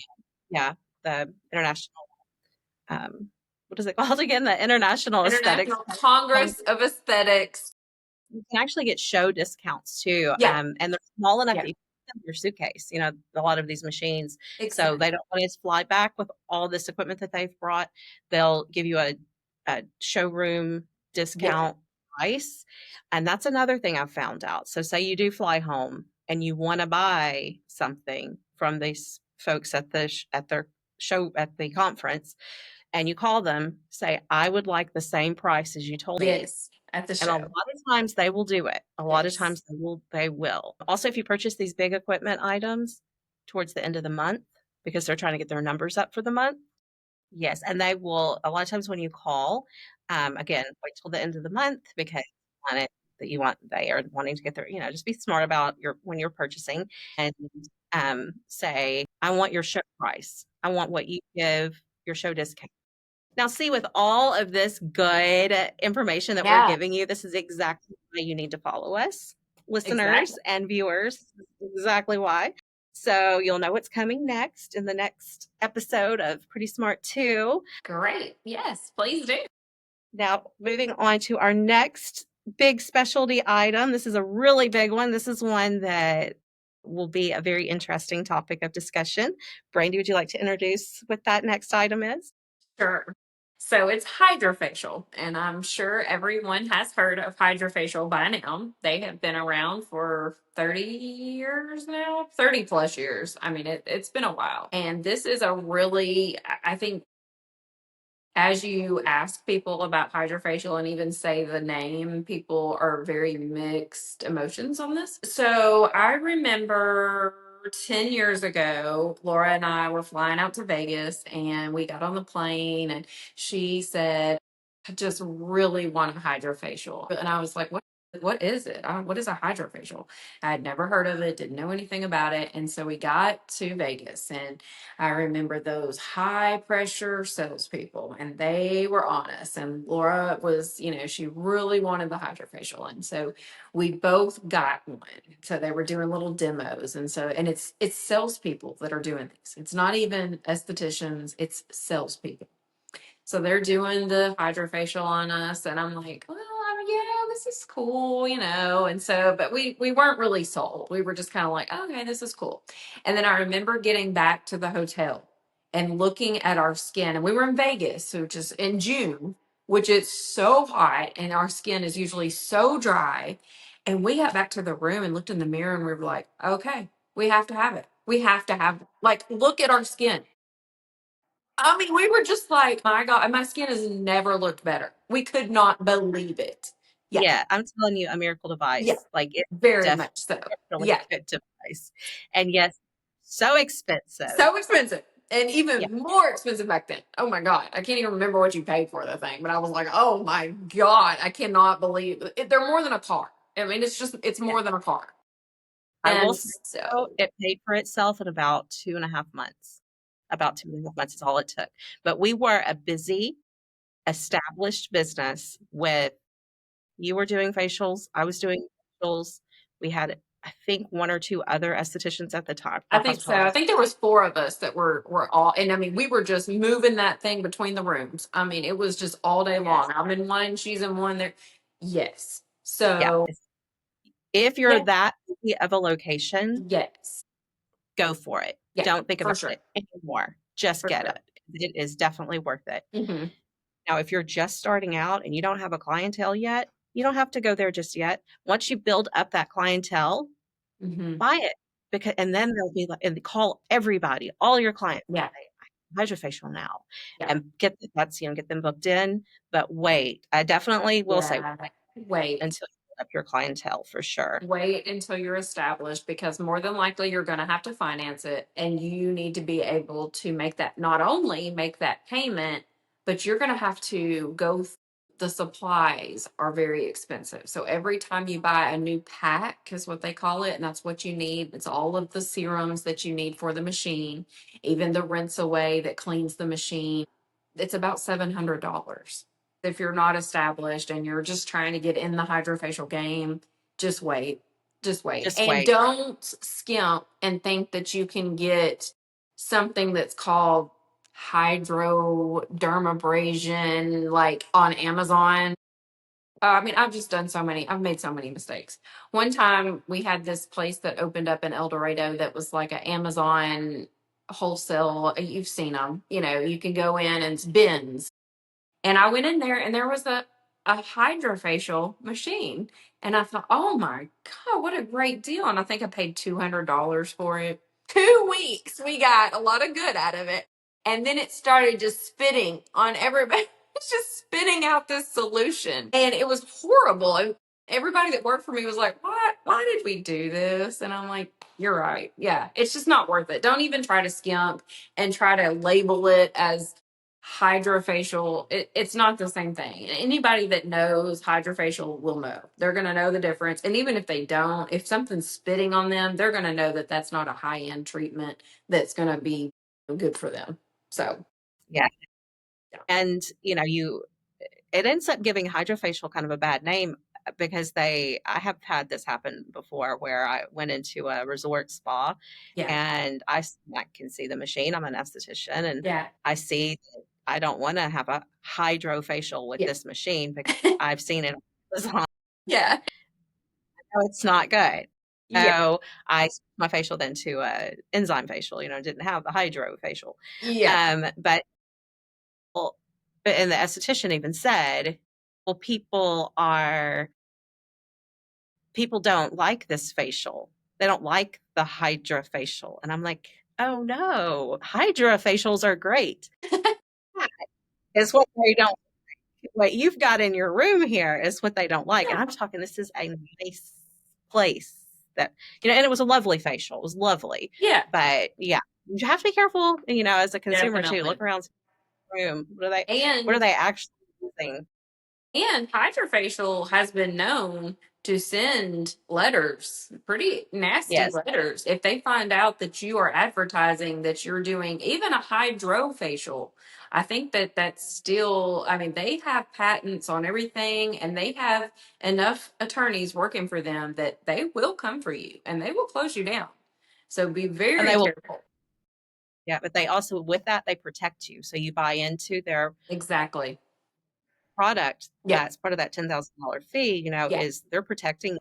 yeah, the international, um, what is it called again? The International Aesthetics International Congress of Aesthetics. you can actually get show discounts too. Yeah, And they're small enough yeah, that you can put them in your suitcase, a lot of these machines. So exactly. they don't want to just fly back with all this equipment that they've brought. They'll give you a showroom Yeah, discount price. And that's another thing I've found out. So say you do fly home and you want to buy something from these folks at their show at the conference, and you call them, say, I would like the same price as you told me, yes, at the and a show. lot of times they will do it. A lot of Yes, times they will. Also, if you purchase these big equipment items towards the end of the month because they're trying to get their numbers up for the month, yes, and they will a lot of times when you call, again, wait till the end of the month because you want it that you want they are wanting to get their, just be smart about your when you're purchasing and say, I want your show price. I want what you give your show discount. Now, see, with all of this good information that we're yeah, giving you, this is exactly why you need to follow us, listeners exactly. and viewers. This is exactly why. So you'll know what's coming next in the next episode of Pretty Smart 2. Great. Yes, please do. Now, moving on to our next big specialty item. This is a really big one. This is one that will be a very interesting topic of discussion. Brandy, would you like to introduce what that next item is? Sure. So it's Hydrafacial, and I'm sure everyone has heard of Hydrafacial by now. They have been around for 30 years now, 30 plus years. I mean, it's been a while. And this is a really, I think, as you ask people about Hydrafacial and even say the name, people are very mixed emotions on this. So I remember 10 years ago, Laura and I were flying out to Vegas, and we got on the plane, and she said, I just really want a Hydrafacial. And I was like, what is it? What is a Hydrafacial? I had never heard of it, didn't know anything about it. And so we got to Vegas, and I remember those high pressure salespeople, and they were on us. And Laura was, she really wanted the Hydrafacial. And so we both got one. So they were doing little demos. And it's salespeople that are doing these. It's not even estheticians, it's salespeople. So they're doing the Hydrafacial on us, and I'm like, well, yeah, this is cool, And so, but we weren't really sold. We were just kind of like, okay, this is cool. And then I remember getting back to the hotel and looking at our skin, and we were in Vegas, so just in June, which is so hot, and our skin is usually so dry. And we got back to the room and looked in the mirror, and we were like, okay, we have to have it. We have to have, like, look at our skin. I mean, we were just like, my God, my skin has never looked better. We could not believe it. Yeah. Yeah, I'm telling you, a miracle Yeah. device. Like, it's Very much so. definitely Yeah. a good device. And yes, so expensive. So expensive. And Yeah, even more expensive back then. Oh my God. I can't even remember what you paid for the thing, but I was like, oh my God, I cannot believe it. They're more than a car. I mean, it's yeah. more than a car. I will And say, though, so it paid for itself in about 2.5 months. About 2.5 months is all it took. But we were a busy, established business with you were doing facials, I was doing facials. We had, I think, one or two other estheticians at the time, I or think so. I cosmetologists. think there was four of us that were all, and I mean, we were just moving that thing between the rooms. I mean, it was just all day Yes. long. I'm in one, she's in one. There, yes. Yeah. So If you're Yeah. that busy of a location, Yes. go for it. Yeah, Don't think for about sure. it anymore. Just For get sure. it. It is definitely worth it. Hmm. Now, if you're just starting out and you don't have a clientele yet, you don't have to go there just yet. Once you build up that clientele, Hmm. buy it, because and then they'll be like, and call everybody, all your clients, Yeah. say, Hydrofacial now, Yeah. and get them booked in. But wait, I definitely will say Yeah. wait Wait. until you build up your clientele for sure. Wait until you're established because more than likely you're going to have to finance it and you need to be able to make that not only make that payment, but you're going to have to the supplies are very expensive. So every time you buy a new pack is what they call it, and that's what you need. It's all of the serums that you need for the machine, even the rinse away that cleans the machine. It's about $700. If you're not established and you're just trying to get in the hydrofacial game, just wait. Just wait. Just And wait. don't skimp and think that you can get something that's called hydrodermabrasion like on Amazon. I mean, I've made so many mistakes. One time we had this place that opened up in El Dorado that was like an Amazon wholesale. You've seen them, you can go in and it's bins, and I went in there and there was a hydrofacial machine. And I thought, oh my God, what a great deal. And I think I paid $200 for it. 2 weeks, we got a lot of good out of it. And then it started just spitting on everybody. It's just spitting out this solution. And it was horrible. And everybody that worked for me was like, what? Why did we do this? And I'm like, you're right. Yeah, it's just not worth it. Don't even try to skimp and try to label it as hydrofacial. It's not the same thing. Anybody that knows hydrofacial will know. They're going to know the difference. And even if they don't, if something's spitting on them, they're going to know that that's not a high-end treatment that's going to be good for them. So, Yeah. yeah. And it ends up giving Hydrofacial kind of a bad name, because I have had this happen before where I went into a resort spa Yeah. and I can see the machine. I'm an esthetician, and Yeah. I see that I don't want to have a hydrofacial with Yeah. this machine because I've seen it on Amazon. Yeah. No, it's not good. Yeah. So I switched my facial then to a enzyme facial, didn't have the hydrofacial. Yeah. But well, and the esthetician even said, well, people don't like this facial. They don't like the Hydrafacial. And I'm like, oh no, Hydrafacials are great. It's what they don't, what you've got in your room here is what they don't like. And I'm talking, this is a nice place that, and it was a lovely facial. It was lovely. Yeah. But yeah, you have to be careful, as a consumer too. Look Definitely. around the room. What are And they actually using? And Hydrafacial has been known to send letters, pretty nasty Yes. letters, if they find out that you are advertising that you're doing even a hydrofacial. I think that that's still, I mean, they have patents on everything and they have enough attorneys working for them that they will come for you and they will close you down. So be And very they will, careful. yeah, but they also, with that, they protect you. So you buy into their Exactly. product. Yep. That's part of that $10,000 fee, Yeah. is they're protecting.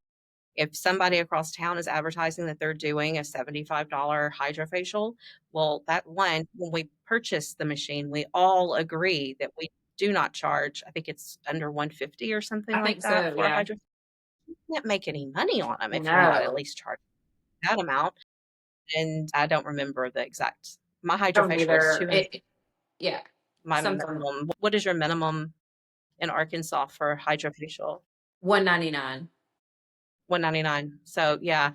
If somebody across town is advertising that they're doing a $75 hydrofacial, well, when we purchase the machine, we all agree that we do not charge, I think it's under 150 or something I like think that so. for a Yeah. hydrofacial. You can't make any money on them if you're not at No. least charging that amount. And I don't remember the exact. My Don't hydrofacial is either. 200. Yeah. My Something minimum. What is your minimum in Arkansas for hydrofacial? 199. 199. So yeah.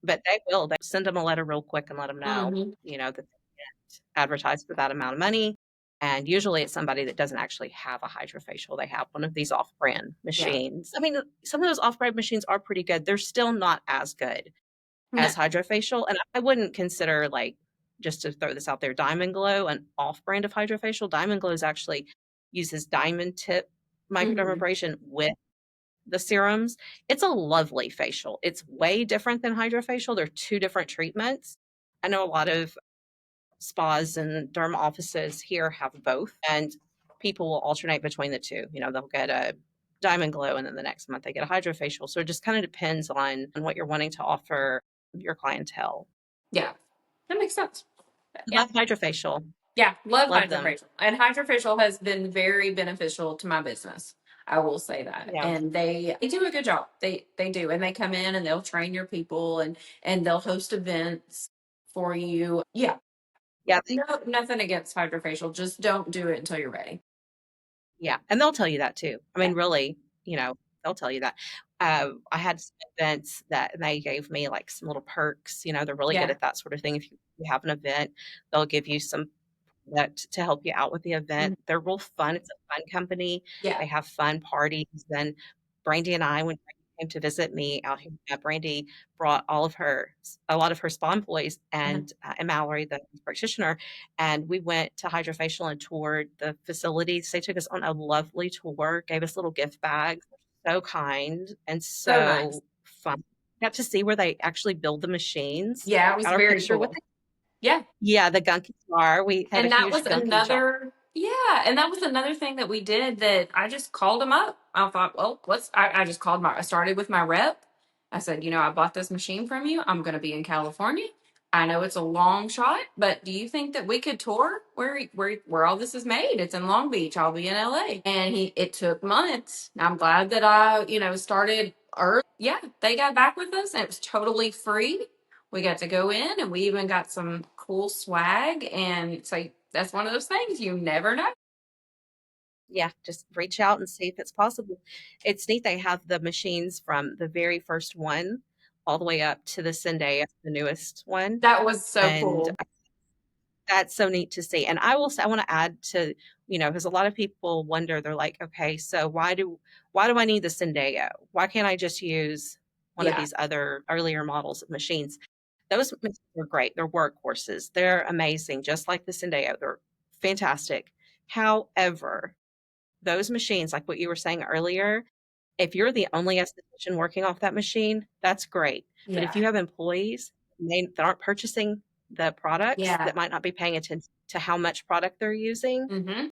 But they send them a letter real quick and let them know, Mm-hmm. that they can't advertise for that amount of money. And usually it's somebody that doesn't actually have a hydrofacial. They have one of these off-brand Yeah. machines. I mean, some of those off-brand machines are pretty good. They're still not as good No. as hydrofacial. And I wouldn't consider, like, just to throw this out there, Diamond Glow an off-brand of hydrofacial. Diamond Glow is actually uses diamond tip Mm-hmm. microdermabrasion with the serums. It's a lovely facial. It's way different than hydrofacial. They're two different treatments. I know a lot of spas and derm offices here have both, and people will alternate between the two. They'll get a Diamond Glow, and then the next month they get a Hydrafacial. So it just kind of depends on what you're wanting to offer your clientele. Yeah, that makes sense. Yeah. Love Hydrafacial. Yeah, love Love them. Hydrafacial. And Hydrafacial has been very beneficial to my business. I will say that. Yeah. And they do a good job. They do. And they come in and they'll train your people and they'll host events for you. Yeah. Yeah. No, nothing against Hydrafacial. Just don't do it until you're ready. Yeah. And they'll tell you that too. I Yeah. mean, really, they'll tell you that. I had some events that they gave me like some little perks. They're really good Yeah. at that sort of thing. If you have an event, they'll give you some that to help you out with the event. Mhm. They're real fun. It's a fun company. Yeah. They have fun parties. Then Brandy and I, when Brandy came to visit me out here, Brandy brought a lot of her spa employees Uh-huh. and Mallory, the practitioner, and we went to Hydrafacial and toured the facilities. They took us on a lovely tour, gave us little gift bags. So kind and So nice. so fun. Got to see where they actually build the machines. Yeah, it was Got our very picture with cool. Yeah. yeah, the Gunky jar. We had a And that huge was Gunky jar. and that was another thing that we did that I just called them up. I thought, well, I just I started with my rep. I said, I bought this machine from you. I'm going to be in California. I know it's a long shot, but do you think that we could tour where all this is made? It's in Long Beach. I'll be in LA. And it took months. I'm glad that I, started early. Yeah, they got back with us and it was totally free. We got to go in and we even got some cool swag. And so that's one of those things you never know. Yeah, just reach out and see if it's possible. It's neat. They have the machines from the very first one all the way up to the Sendai, the newest one. That was so And cool. that's so neat to see. And I will say, I want to add to, because a lot of people wonder, they're like, okay, so why do I need the Sendai? Why can't I just use one of Yeah. these other earlier models of machines? Those machines are great. They're workhorses. They're amazing, just like the Sendai. They're fantastic. However, those machines, like what you were saying earlier, if you're the only esthetician working off that machine, that's great. But if Yeah. you have employees that aren't purchasing the products, Yeah. that might not be paying attention to how much product they're using, Mm-hmm.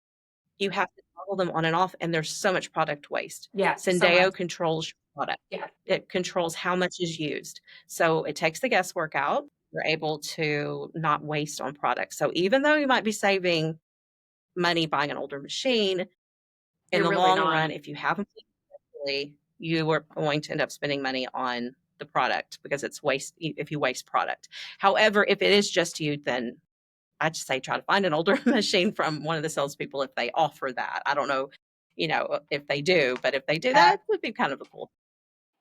you have to toggle them on and off, and there's so much product waste. Yeah. So Syndeo much. controls your product. Yeah. It controls how much is used. So it takes the guesswork out. You're able to not waste on products. So even though you might be saving money buying an older machine, in You're the really long not. run, if you haven't, you are going to end up spending money on the product because it's waste if you waste product. However, if it is just you, then I'd say try to find an older machine from one of the salespeople if they offer that. I don't know, if they do, but if they do, Uh, that would be kind of a cool.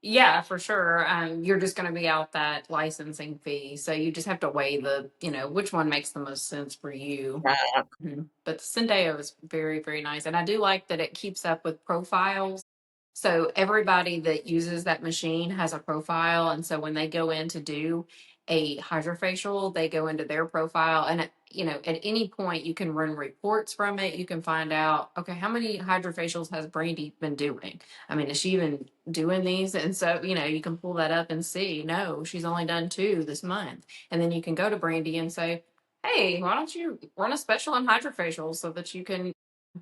yeah, for sure. You're just going to be out that licensing fee. So you just have to weigh which one makes the most sense for you. Uh, Mhm. But the Syndeo is very, very nice. And I do like that it keeps up with profiles. So everybody that uses that machine has a profile. And so when they go in to do a hydrofacial, they go into their profile. And, at any point, you can run reports from it. You can find out, okay, how many hydrofacials has Brandy been doing? I mean, is she even doing these? And so, you can pull that up and see, no, she's only done 2 this month. And then you can go to Brandy and say, hey, why don't you run a special on hydrofacial so that you can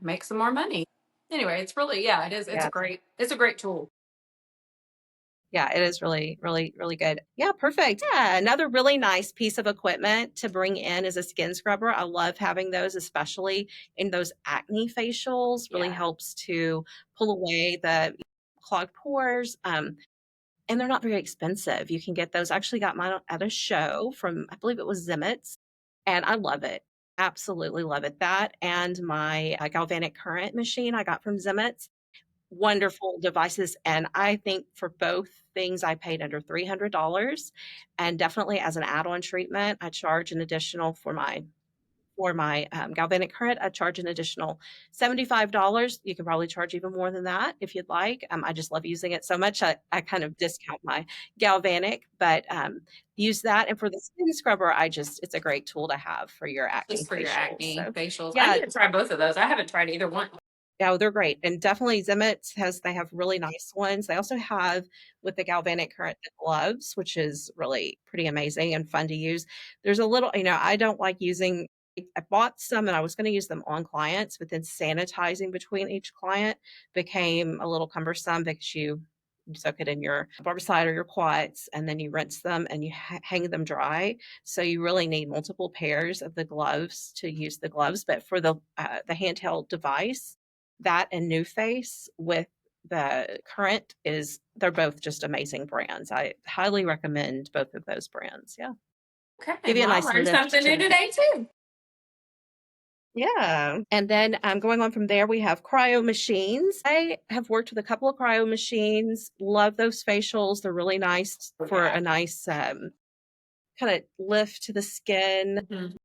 make some more money? Anyway, it's really, yeah, it is. yeah, It's a great tool. yeah, it is really, really, really good. Yeah, perfect. Yeah, another really nice piece of equipment to bring in is a skin scrubber. I love having those, especially in those acne facials. Really Yeah. helps to pull away the clogged pores. And they're not very expensive. You can get those. I actually got mine at a show from, I believe it was Zemits, and I love it. Absolutely love it. That and my galvanic current machine I got from Zemits. Wonderful devices. And I think for both things, I paid under $300. And definitely as an add on treatment, I charge an additional for my galvanic current, I charge an additional $75. You can probably charge even more than that if you'd like. I just love using it so much. I kind of discount my galvanic, but use that. And for the skin scrubber, it's a great tool to have for your acne Just for your facials. acne So facials. I yeah, need to try both of those. I haven't tried either one. yeah, they're great. And definitely they have really nice ones. They also have with the galvanic current the gloves, which is really pretty amazing and fun to use. There's a little, I don't like using I bought some and I was going to use them on clients, but then sanitizing between each client became a little cumbersome because you soak it in your barbicide or your quats, and then you rinse them and you hang them dry. So you really need multiple pairs of the gloves to use the gloves. But for the handheld device, that and New Face with the current they're both just amazing brands. I highly recommend both of those brands. Yeah. Okay. Give you a Well, I nice learned lift something to new the today too. yeah. And then going on from there, we have cryo machines. I have worked with a couple of cryo machines. Love those facials. They're really nice for Yeah. a nice kind of lift to the skin. Mhm.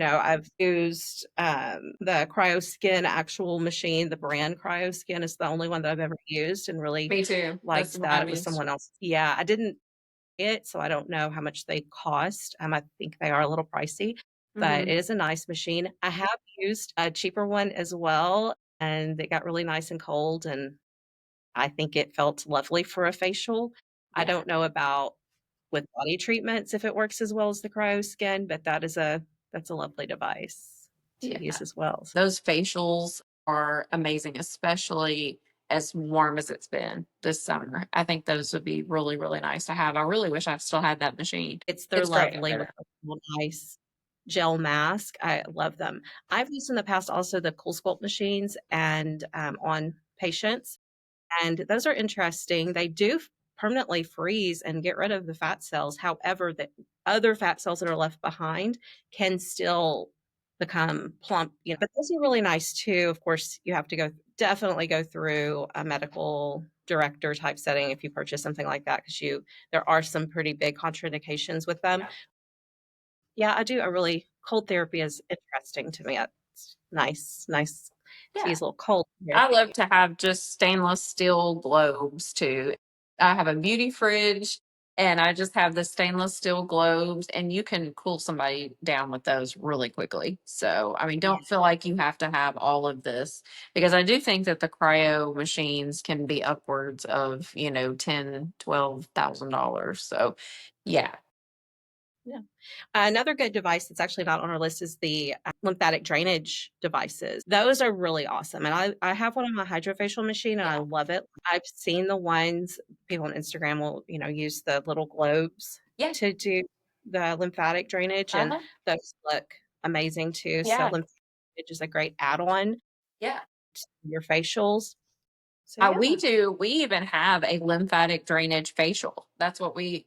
I've used the Cryo Skin actual machine. The brand Cryo Skin is the only one that I've ever used and really Me too. That's liked what that. I'm It was used. someone else. Yeah, I didn't it, so I don't know how much they cost. I think they are a little pricey, but Hmm. it is a nice machine. I have used a cheaper one as well, and it got really nice and cold, and I think it felt lovely for a facial. I Yeah. don't know about with body treatments if it works as well as the Cryo Skin, but that's a lovely device to use Yeah. as well. Those facials are amazing, especially as warm as it's been this summer. I think those would be really, really nice to have. I really wish I still had that machine. They're It's great up lovely with there. a little nice gel mask. I love them. I've used in the past also the Cool Sculpt machines and on patients, and those are interesting. They do permanently freeze and get rid of the fat cells. However, the other fat cells that are left behind can still become plump. But those are really nice too. Of course, you have to definitely go through a medical director type setting if you purchase something like that because there are some pretty big contraindications with them. Yeah. Yeah, I do. Cold therapy is interesting to me. It's nice to Yeah. use a little cold I therapy. love to have just stainless steel globes too. I have a beauty fridge and I just have the stainless steel globes, and you can cool somebody down with those really quickly. So, I mean, Yeah. don't feel like you have to have all of this, because I do think that the cryo machines can be upwards of, $10, $12,000. So, yeah. Yeah. Another good device that's actually not on our list is the lymphatic drainage devices. Those are really awesome. And I have one on my Hydrafacial machine and I Yeah. love it. I've seen the ones people on Instagram will, use the little globes Yeah. to do the lymphatic drainage, and Uh-huh. those look amazing too. So Yeah. lymphatic is a great add-on Yeah. to your facials. So We yeah. do. We even have a lymphatic drainage facial. That's what we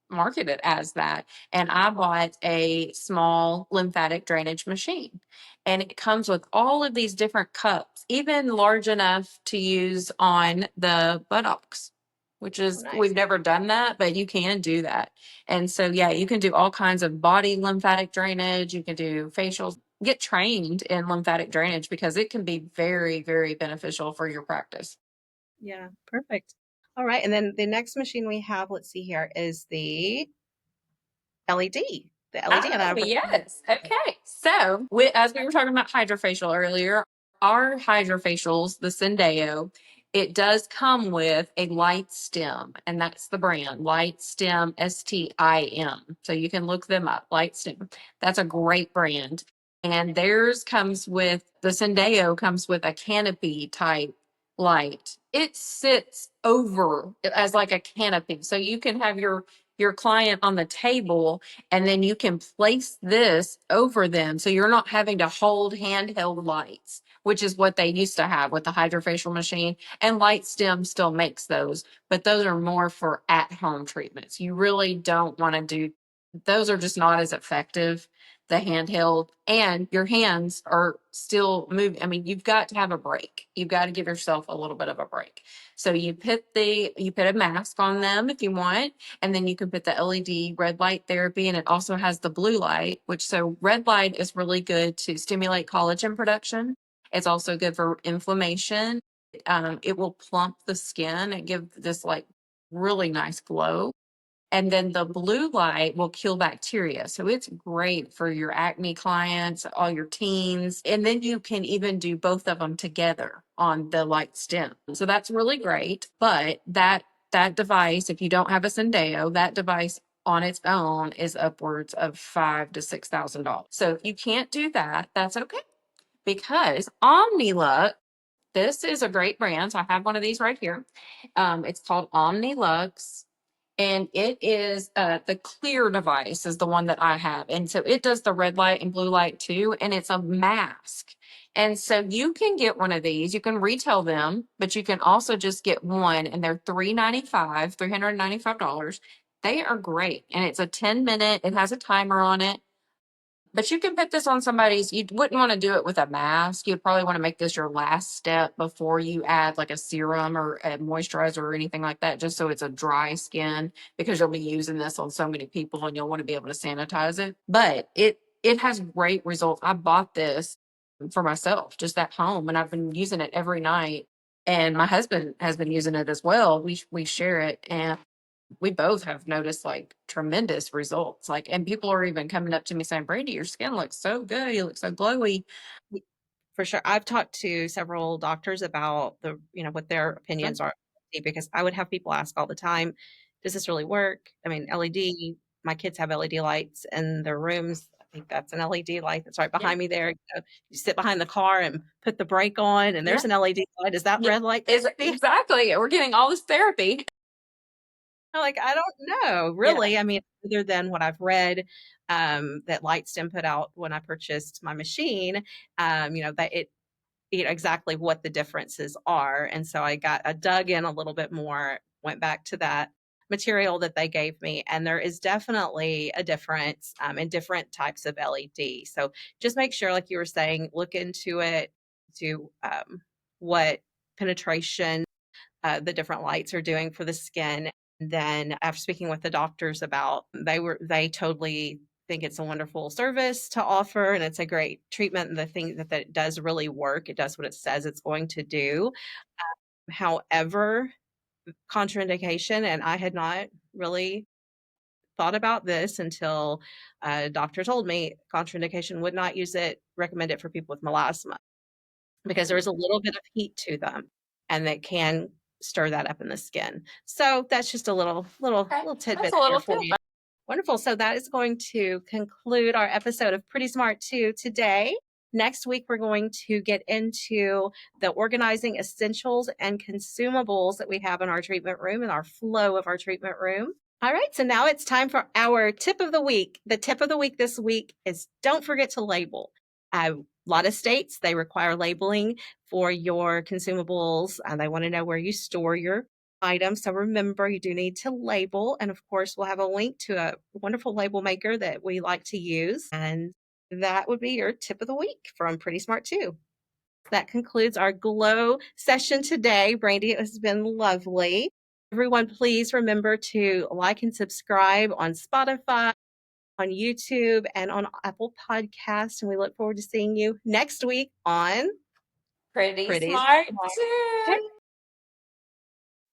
market it as that. And I bought a small lymphatic drainage machine. And it comes with all of these different cups, even large enough to use on the buttocks, which Oh, is, nice. we've never done that, but you can do that. And so, yeah, you can do all kinds of body lymphatic drainage. You can do facials. Get trained in lymphatic drainage because it can be very, very beneficial for your practice. Yeah, perfect. All right. And then the next machine we have, let's see here, is the LED. The LED. And Oh, yes. Okay. So, as we were talking about Hydrafacial earlier, our Hydrafacials, the Syndeo, it does come with a LightStim, and that's the brand, LightStim, STIM. So you can look them up, LightStim. That's a great brand. And theirs comes with, the Syndeo comes with a canopy type light. It sits over as like a canopy. So you can have your client on the table, and then you can place this over them. So you're not having to hold handheld lights, which is what they used to have with the Hydrafacial machine. And LightStim still makes those, but those are more for at home treatments. You really don't want to do those, are just not as effective, the handheld, and your hands are still moving. I mean, you've got to have a break. You've got to give yourself a little bit of a break. So you put a mask on them if you want, and then you can put the LED red light therapy, and it also has the blue light, which, so red light is really good to stimulate collagen production. It's also good for inflammation. It will plump the skin and give this like really nice glow. And then the blue light will kill bacteria. So it's great for your acne clients, all your teens. And then you can even do both of them together on the LightStim. So that's really great. But that device, if you don't have a Syndeo, that device on its own is upwards of $5,000 to $6,000. So if you can't do that, that's okay, because Omnilux, this is a great brand. So I have one of these right here. It's called Omnilux, and it is the clear device is the one that I have. And so it does the red light and blue light too, and it's a mask. And so you can get one of these. You can retail them, but you can also just get one, and they're $395. They are great. And it's a 10-minute, it has a timer on it. But you can put this on somebody's, you wouldn't want to do it with a mask. You'd probably want to make this your last step before you add like a serum or a moisturizer or anything like that, just so it's a dry skin, because you'll be using this on so many people and you'll want to be able to sanitize it. But it has great results. I bought this for myself just at home, and I've been using it every night. And my husband has been using it as well. We share it, and we both have noticed like tremendous results. Like, and people are even coming up to me saying, Brandy, your skin looks so good. You look so glowy. For sure. I've talked to several doctors about what their opinions are, because I would have people ask all the time, does this really work? I mean, LED, my kids have LED lights in their rooms. I think that's an LED light that's right behind me there. You sit behind the car and put the brake on, and there's an LED light. Is that red light? Exactly. We're getting all this therapy. Like, I don't know, really. Yeah. I mean, other than what I've read, that LightStim put out when I purchased my machine, that it, exactly what the differences are. And so I dug in a little bit more, went back to that material that they gave me, and there is definitely a difference in different types of LED. So just make sure, like you were saying, look into it, to what penetration the different lights are doing for the skin. Then after speaking with the doctors about, they totally think it's a wonderful service to offer, and it's a great treatment. And the thing that it does really work, it does what it says it's going to do. However, contraindication, and I had not really thought about this until a doctor told me, contraindication, would not use it, recommend it for people with melasma, because there is a little bit of heat to them, and that can stir that up in the skin. So that's just a little tidbit there for you. Wonderful. So that is going to conclude our episode of Pretty Smart 2 today. Next week, we're going to get into the organizing essentials and consumables that we have in our treatment room and our flow of our treatment room. All right, so now it's time for our tip of the week. The tip of the week this week is, don't forget to label. A lot of states, they require labeling for your consumables, and they want to know where you store your items. So remember, you do need to label. And of course, we'll have a link to a wonderful label maker that we like to use. And that would be your tip of the week from Pretty Smart 2. That concludes our glow session today. Brandy, it has been lovely. Everyone, please remember to like and subscribe on Spotify, on YouTube, and on Apple Podcasts. And we look forward to seeing you next week on Pretty Smart 2.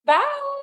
Bye.